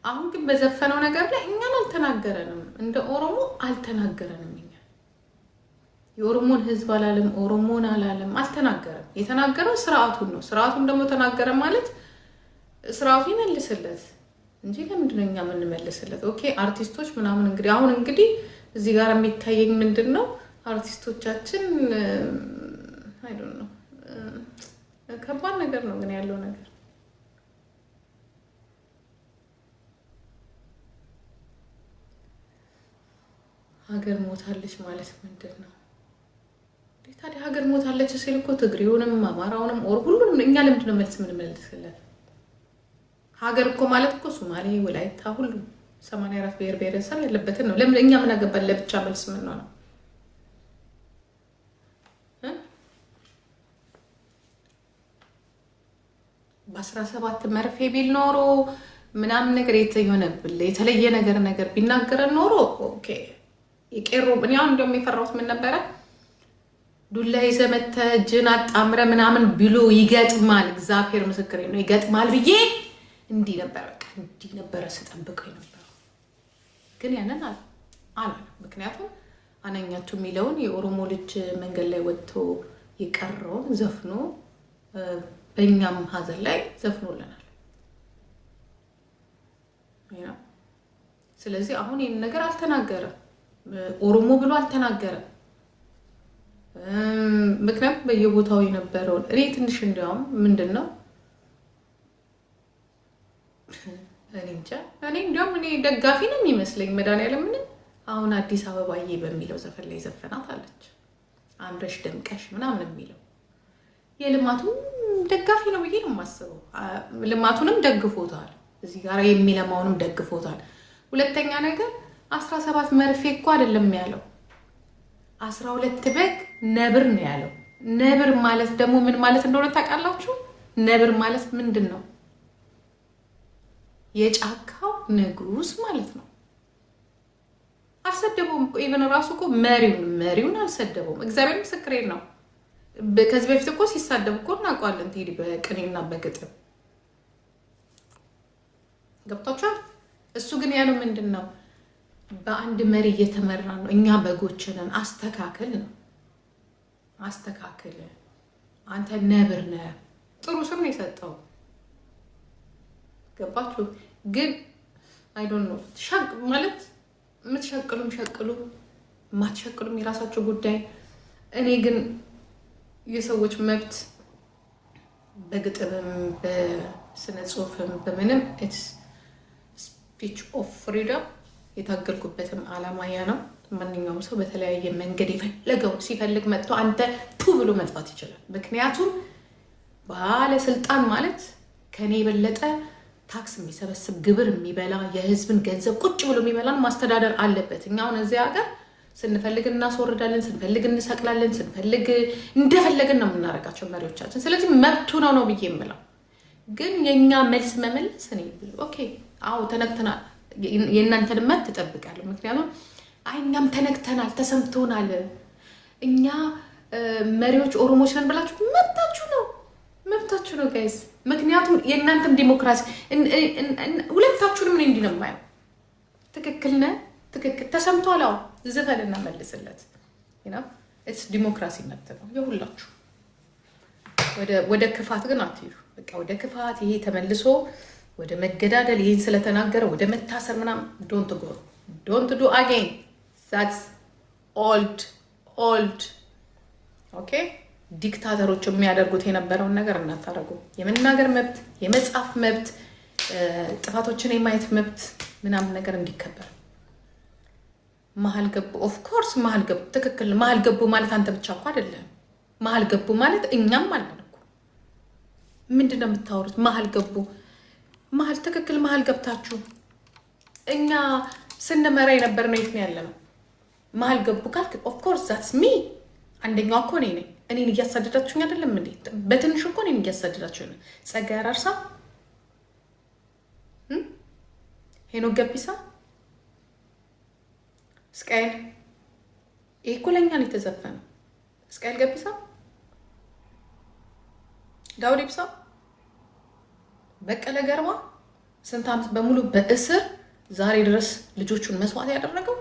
አሁን ግን በዘፈነው ነገር ላይ እኛን አልተናገረንም፣ እንደ ኦሮሞ አልተናገረንም። እኛ የኦሮሞን ህዝብ አላለም፣ ኦሮሞን አላለም፣ አልተናገረም። የተናገረው ስርዓቱን ነው። ስርዓቱን ደግሞ ተናገረ ማለት ስርዓቱ ይመልስለት እንጂ ለምንድን ነው እኛ የምንመልስለት? ኦኬ አርቲስቶች ምናምን እንግዲህ አሁን እንግዲህ እዚህ ጋር የሚታየኝ ምንድን ነው አርቲስቶቻችን አይ ዶንት ኖ ከባድ ነገር ነው ግን ያለው ነገር ሀገር ሞታለች ማለት ምንድን ነው? ታዲያ ሀገር ሞታለች ሲል እኮ ትግሬውንም አማራውንም ኦር ሁሉንም እኛ ለምንድን ነው መልስ የምንመልስለት? ሀገር እኮ ማለት እኮ ሶማሌ፣ ወላይታ ሁሉም 84 ብሔር ብሔረሰብ ያለበትን ነው። ለምን እኛ ምን አገባን ለብቻ መልስ ምን ነው? በ17 መርፌ ቢል ኖሮ ምናምን ነገር የተለየ ነገር ቢናገረን ኖሮ ኦኬ ይቀሩ። እኔ አሁን እንደውም የፈራሁት ምን ነበረ ዱላ ይዘህ መተህ እጅን አጣምረ ምናምን ብሎ ይገጥማል። እግዚአብሔር ምስክሬ ነው ይገጥማል ብዬ እንዲህ ነበር በቃ እንዲህ ነበር ስጠብቀው ነበር። ግን ያንን አለ ምክንያቱም አነኛቸው የሚለውን የኦሮሞ ልጅ መንገድ ላይ ወጥቶ የቀረውን ዘፍኖ በእኛም ሀዘን ላይ ዘፍኖልናል። ስለዚህ አሁን ይህን ነገር አልተናገረም፣ ኦሮሞ ብሎ አልተናገረም። ምክንያቱም በየቦታው የነበረውን እኔ ትንሽ እንዲያውም ምንድን ነው እኔ እንጃ እኔ እንዲያውም እኔ ደጋፊ ነው የሚመስለኝ መድኃኒዓለም ምን አሁን አዲስ አበባዬ በሚለው ዘፈን ላይ ዘፈናት አለች አምረሽ ደምቀሽ ምናምን የሚለው የልማቱም ደጋፊ ነው ብዬ ነው የማስበው። ልማቱንም ደግፎታል፣ እዚህ ጋር የሚለማውንም ደግፎታል። ሁለተኛ ነገር 17 መርፌ እኮ አይደለም ያለው 12 በግ ነብር ነው ያለው። ነብር ማለት ደግሞ ምን ማለት እንደሆነ ታውቃላችሁ? ነብር ማለት ምንድን ነው? የጫካው ንጉስ ማለት ነው። አልሰደበውም እኮ ኢቨን ራሱ እኮ መሪውን አልሰደበውም። እግዚአብሔር ምስክሬን ነው። ከዚህ በፊት እኮ ሲሳደብ እኮ እናውቀዋለን። ትሄዲ በቅኔና በግጥም ገብቷችኋል። እሱ ግን ያለው ምንድን ነው? በአንድ መሪ እየተመራ ነው። እኛ በጎችንን አስተካክል ነው። አስተካክል አንተ ነብር ነህ። ጥሩ ስም ነው የሰጠው። ገባችሁ? ግን አይ ዶንት ኖ ሻቅ ማለት የምትሸቅሉም ሸቅሉ ማትሸቅሉም የራሳቸው ጉዳይ። እኔ ግን የሰዎች መብት በግጥምም በስነ ጽሁፍም በምንም ኢትስ ስፒች ኦፍ ፍሪደም የታገልኩበትም ዓላማ ያ ነው። ማንኛውም ሰው በተለያየ መንገድ የፈለገው ሲፈልግ መጥቶ አንተ ቱ ብሎ መጥፋት ይችላል። ምክንያቱም ባለስልጣን ማለት ከኔ የበለጠ ታክስ የሚሰበስብ ግብር የሚበላ የህዝብን ገንዘብ ቁጭ ብሎ የሚበላን ማስተዳደር አለበት። እኛ አሁን እዚህ ሀገር ስንፈልግ እናስወርዳለን፣ ስንፈልግ እንሰቅላለን፣ ስንፈልግ እንደፈለግን ነው የምናደርጋቸው መሪዎቻችን። ስለዚህ መብቱ ነው ብዬ የምለው። ግን የእኛ መልስ መመለስ እኔ ኦኬ አዎ ተነክተናል፣ የእናንተን መብት ትጠብቃለሁ። ምክንያቱም አይ እኛም ተነክተናል፣ ተሰምቶናል፣ እኛ መሪዎች ኦሮሞች ነን ብላችሁ መብታችሁ ነው ጋይስ። ምክንያቱም የእናንተም ዲሞክራሲ ሁለታችሁንም እኔ እንዲህ ነው የማየው። ትክክል ነህ፣ ትክክል ተሰምቷል፣ አዎ ዝፈንና መልስለት። ኢትስ ዲሞክራሲ መብት ነው የሁላችሁ። ወደ ክፋት ግን አትሄዱ። በቃ ወደ ክፋት ይሄ ተመልሶ ወደ መገዳደል ይሄን ስለተናገረ ወደ መታሰር ምናምን ዶንት ዱ አጌን ዛትስ ኦልድ ኦኬ። ዲክታተሮች የሚያደርጉት የነበረውን ነገር እናታረጉ። የመናገር መብት፣ የመጻፍ መብት፣ ጥፋቶችን የማየት መብት ምናምን ነገር እንዲከበር መሀል ገቡ። ኦፍ ኮርስ መሀል ገቡ፣ ትክክል። መሀል ገቡ ማለት አንተ ብቻ እኮ አይደለም። መሀል ገቡ ማለት እኛም አለን እኮ። ምንድን ነው የምታወሩት? መሀል ገቡ መሀል ትክክል። መሀል ገብታችሁ እኛ ስንመራ የነበር ነው። የት ነው ያለ ነው? መሀል ገቡ ካልክ ኦፍ ኮርስ ዛትስ ሚ። አንደኛው እኮ እኔ ነኝ። እኔን እያሳደዳችሁኝ አይደለም እንዴ? በትንሹ እኮ እኔን እያሳደዳችሁ ነው። ጸጋዬ አራርሳ፣ ሄኖክ ገቢሳ፣ እስቃኤል፣ ይሄ እኮ ለእኛ ነው የተዘፈነው። እስቃኤል ገቢሳ፣ ዳውድ ኢብሳ፣ በቀለ ገርባ፣ ስንት ዓመት በሙሉ በእስር ዛሬ ድረስ ልጆቹን መስዋዕት ያደረገው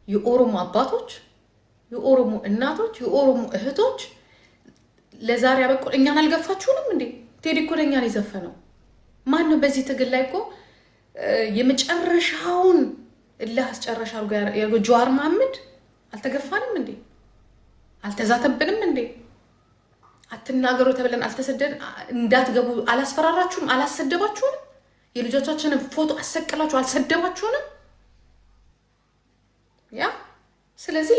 የኦሮሞ አባቶች፣ የኦሮሞ እናቶች፣ የኦሮሞ እህቶች ለዛሬ ያበቁ። እኛን አልገፋችሁንም እንዴ? ቴዲ እኮ ለእኛን የዘፈነው ማን ነው? በዚህ ትግል ላይ እኮ የመጨረሻውን እልህ አስጨረሻ አድርጎ ጀዋር መሐመድ አልተገፋንም እንዴ? አልተዛተብንም እንዴ? አትናገሩ ተብለን አልተሰደን እንዳትገቡ አላስፈራራችሁንም? አላሰደባችሁንም? የልጆቻችንን ፎቶ አሰቅላችሁ አልሰደባችሁንም? ያ ስለዚህ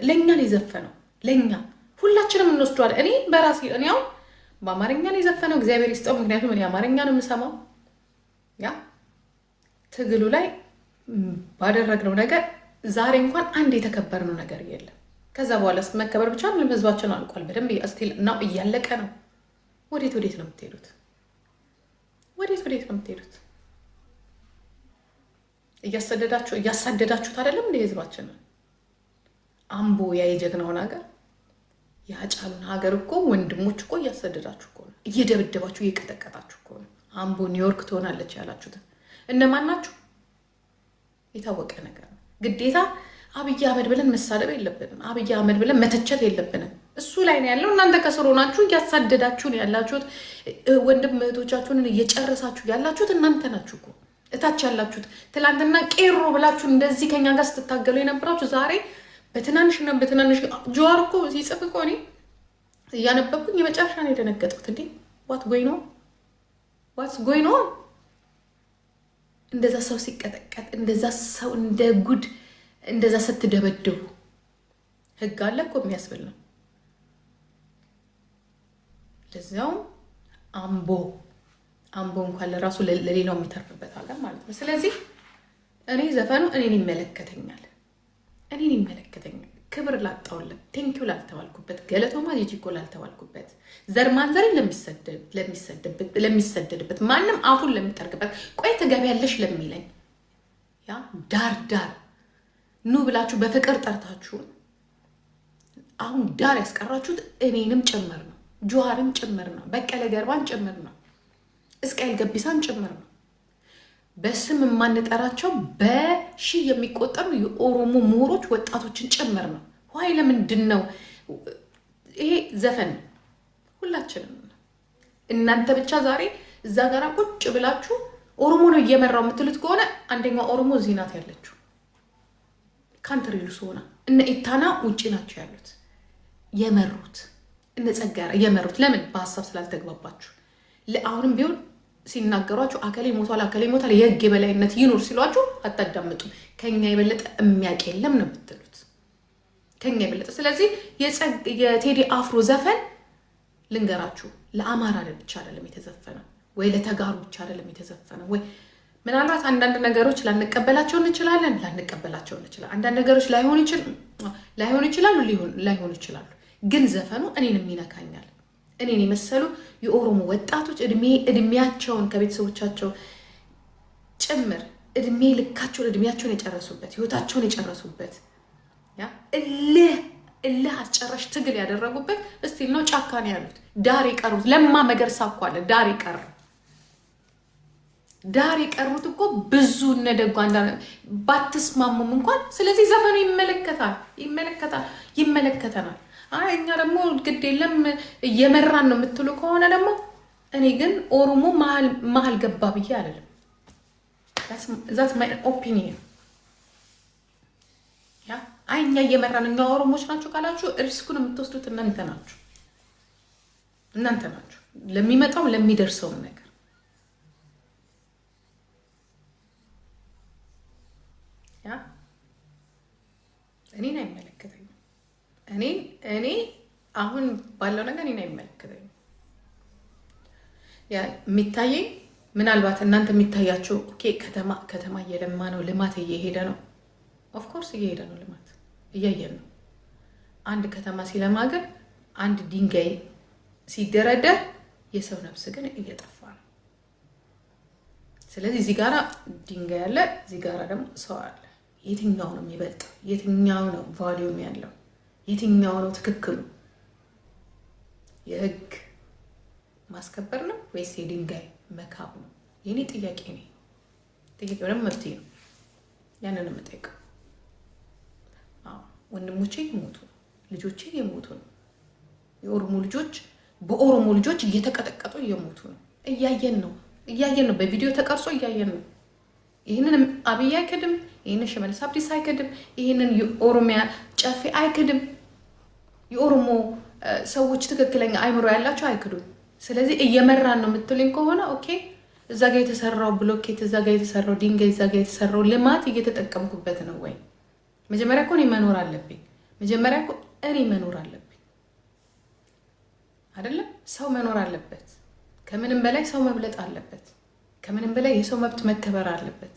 ለእኛን የዘፈነው ለእኛ ሁላችንም እንወስደዋለን። እኔ በራሴ ያው በአማርኛ ነው የዘፈነው፣ እግዚአብሔር ይስጠው። ምክንያቱም እኔ አማርኛ ነው የምሰማው። ያ ትግሉ ላይ ባደረግነው ነገር ዛሬ እንኳን አንድ የተከበርነው ነገር የለም። ከዛ በኋላ መከበር ብቻ ምንም ህዝባችን አልቋል። በደንብ ስቲል ነው እያለቀ ነው። ወዴት ነው የምትሄዱት? ወዴት ነው የምትሄዱት? እያሳደዳችሁት አይደለም እንደ ህዝባችንን። አምቦ ያ የጀግናውን ሀገር የሀጫሉን ሀገር እኮ ወንድሞች እኮ እያሳደዳችሁ እኮ ነው፣ እየደበደባችሁ እየቀጠቀጣችሁ እኮ ነው። አምቦ ኒውዮርክ ትሆናለች ያላችሁት እነማን ናችሁ? የታወቀ ነገር ነው። ግዴታ አብይ አህመድ ብለን መሳደብ የለብንም። አብይ አህመድ ብለን መተቸት የለብንም። እሱ ላይ ነው ያለው። እናንተ ከስሩ ናችሁ፣ እያሳደዳችሁ ነው ያላችሁት። ወንድም እህቶቻችሁን እየጨረሳችሁ ያላችሁት እናንተ ናችሁ እኮ እታች ያላችሁት። ትላንትና ቄሮ ብላችሁ እንደዚህ ከኛ ጋር ስትታገሉ የነበራችሁ ዛሬ በትናንሽና በትናንሽ ጀዋር እኮ ሲጽፍ እኮ እኔ እያነበብኩኝ የመጨረሻ ነው የደነገጥኩት። እንዴ ዋት ጎይ ነው እንደዛ ሰው ሲቀጠቀጥ፣ እንደዛ ሰው እንደ ጉድ እንደዛ ስትደበድቡ ህግ አለ እኮ የሚያስብል ነው። ለዚያውም አምቦ እንኳን ለራሱ ለሌላው የሚተርፍበት አለ ማለት ነው። ስለዚህ እኔ ዘፈኑ እኔን ይመለከተኛል። ክብር ላጣውለት፣ ቴንኪው ላልተባልኩበት፣ ገለቶማ ጂጂኮ ላልተባልኩበት፣ ዘር ማንዘሬ ለሚሰደድበት፣ ማንም አፉን ለሚጠርግበት፣ ቆይ ትገቢያለሽ ለሚለኝ ያ ዳር ኑ ብላችሁ በፍቅር ጠርታችሁን አሁን ዳር ያስቀራችሁት እኔንም ጭምር ነው፣ ጀዋርም ጭምር ነው፣ በቀለ ገርባን ጭምር ነው፣ እስቃኤል ገቢሳን ጭምር ነው። በስም የማንጠራቸው በሺ የሚቆጠሩ የኦሮሞ ምሁሮች ወጣቶችን ጭምር ነው። ዋይ ለምንድን ነው ይሄ ዘፈን? ሁላችንም እናንተ ብቻ ዛሬ እዛ ጋር ቁጭ ብላችሁ ኦሮሞ ነው እየመራው የምትሉት ከሆነ አንደኛው ኦሮሞ እዚህ ናት ያለችው ካንትሪ ልሱ ሆና፣ እነ ኢታና ውጪ ናቸው ያሉት የመሩት፣ እነ ጸጋራ የመሩት። ለምን? በሀሳብ ስላልተግባባችሁ። አሁንም ቢሆን ሲናገሯችሁ አከሌ ሞቷል፣ የህግ የበላይነት ይኑር ሲሏችሁ አታዳምጡም። ከኛ የበለጠ የሚያውቅ የለም ነው የምትሉት፣ ከኛ የበለጠ። ስለዚህ የቴዲ አፍሮ ዘፈን ልንገራችሁ፣ ለአማራ ብቻ አይደለም የተዘፈነው፣ ወይ ለተጋሩ ብቻ አይደለም የተዘፈነው። ወይ ምናልባት አንዳንድ ነገሮች ላንቀበላቸው እንችላለን። አንዳንድ ነገሮች ላይሆኑ ይችላሉ። ግን ዘፈኑ እኔንም ይነካኛል። እኔን የመሰሉ የኦሮሞ ወጣቶች እድሜያቸውን ከቤተሰቦቻቸው ጭምር እድሜ ልካቸውን የጨረሱበት፣ ህይወታቸውን የጨረሱበት፣ ያ እልህ አስጨራሽ ትግል ያደረጉበት እስቲል ነው ጫካ ነው ያሉት። ዳር የቀሩት ለማ መገርሳ እኮ አለ ዳር የቀሩት እኮ ብዙ እነደጓ ባትስማሙም እንኳን። ስለዚህ ዘፈኑ ይመለከተናል። እኛ ደግሞ ግድ የለም እየመራን ነው የምትሉ ከሆነ ደግሞ እኔ ግን ኦሮሞ መሀል ገባ ብዬ አይደለም። ዛት ማይ ኦፒኒየን። እኛ እየመራን እኛ ኦሮሞች ናቸው ካላችሁ ሪስኩን የምትወስዱት እናንተ ናችሁ ለሚመጣው ለሚደርሰው ነገር። እኔን አይመለከተኝም። እኔ አሁን ባለው ነገር እኔን አይመለከተኝም። የሚታየኝ ምናልባት እናንተ የሚታያቸው ኦኬ፣ ከተማ እየለማ ነው፣ ልማት እየሄደ ነው። ኦፍኮርስ እየሄደ ነው፣ ልማት እያየን ነው። አንድ ከተማ ሲለማ ግን አንድ ድንጋይ ሲደረደር የሰው ነፍስ ግን እየጠፋ ነው። ስለዚህ እዚህ ጋራ ድንጋይ አለ፣ እዚህ ጋራ ደግሞ ሰው አለ። የትኛው ነው የሚበልጠው? የትኛው ነው ቫልዩም ያለው? የትኛው ነው ትክክሉ? የህግ ማስከበር ነው ወይስ የድንጋይ መካብ ነው? የኔ ጥያቄ ነው። ጥያቄው ደግሞ መፍትሄ ነው። ያንን ነው የምጠይቀው። ወንድሞቼ የሞቱ ነው፣ ልጆቼ የሞቱ ነው። የኦሮሞ ልጆች በኦሮሞ ልጆች እየተቀጠቀጡ እየሞቱ ነው። እያየን ነው። በቪዲዮ ተቀርጾ እያየን ነው። ይህንን አብይ አይክድም፣ ይህንን ሽመልስ አብዲሳ አይክድም፣ ይህንን የኦሮሚያ ጨፌ አይክድም። የኦሮሞ ሰዎች ትክክለኛ አይምሮ ያላቸው አይክዱም። ስለዚህ እየመራን ነው የምትሉኝ ከሆነ ኦኬ፣ እዛ ጋር የተሰራው ብሎኬት፣ እዛ ጋር የተሰራው ድንጋይ፣ እዛ ጋር የተሰራው ልማት እየተጠቀምኩበት ነው ወይ? መጀመሪያ እኮ እኔ መኖር አለብኝ። አይደለም? ሰው መኖር አለበት። ከምንም በላይ ሰው መብለጥ አለበት። ከምንም በላይ የሰው መብት መከበር አለበት።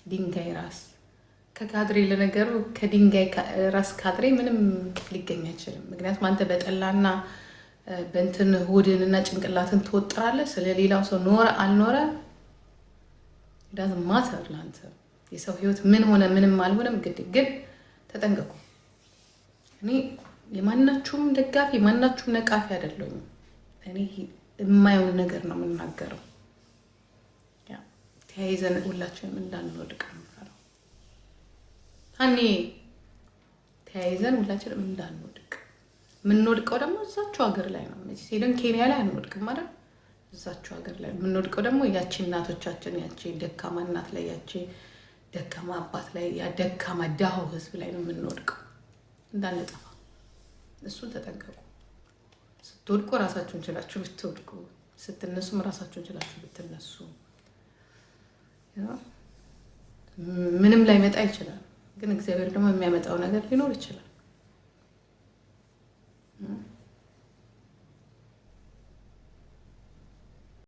ድንጋይ ራስ ከካድሬ ለነገሩ ከድንጋይ ራስ ካድሬ ምንም ሊገኝ አይችልም። ምክንያቱም አንተ በጠላና በእንትን ሆድንና ጭንቅላትን ትወጥራለህ። ስለሌላው ሰው ኖረ አልኖረ ዳዝንት ማተር ለአንተ። የሰው ህይወት ምን ሆነ ምንም አልሆነም። ግን ተጠንቀቁ። እኔ የማናችሁም ደጋፊ የማናችሁም ነቃፊ አይደለሁም። እኔ የማየውን ነገር ነው የምናገረው። ተያይዘን ሁላችንም እንዳንወድቅ ነው። እኔ ተያይዘን ሁላችንም እንዳንወድቅ። የምንወድቀው ደግሞ እዛችሁ ሀገር ላይ ነው። ሄደን ኬንያ ላይ አንወድቅም ማለት እዛችሁ ሀገር ላይ የምንወድቀው ደግሞ ያቺ እናቶቻችን፣ ያቺ ደካማ እናት ላይ፣ ያቺ ደካማ አባት ላይ፣ ያ ደካማ ዳው ህዝብ ላይ ነው የምንወድቀው። እንዳንጠፋ እሱን ተጠንቀቁ። ስትወድቁ ራሳችሁን ችላችሁ ብትወድቁ፣ ስትነሱም ራሳችሁን ችላችሁ ብትነሱ ምንም ላይ መጣ ይችላል። ግን እግዚአብሔር ደግሞ የሚያመጣው ነገር ሊኖር ይችላል።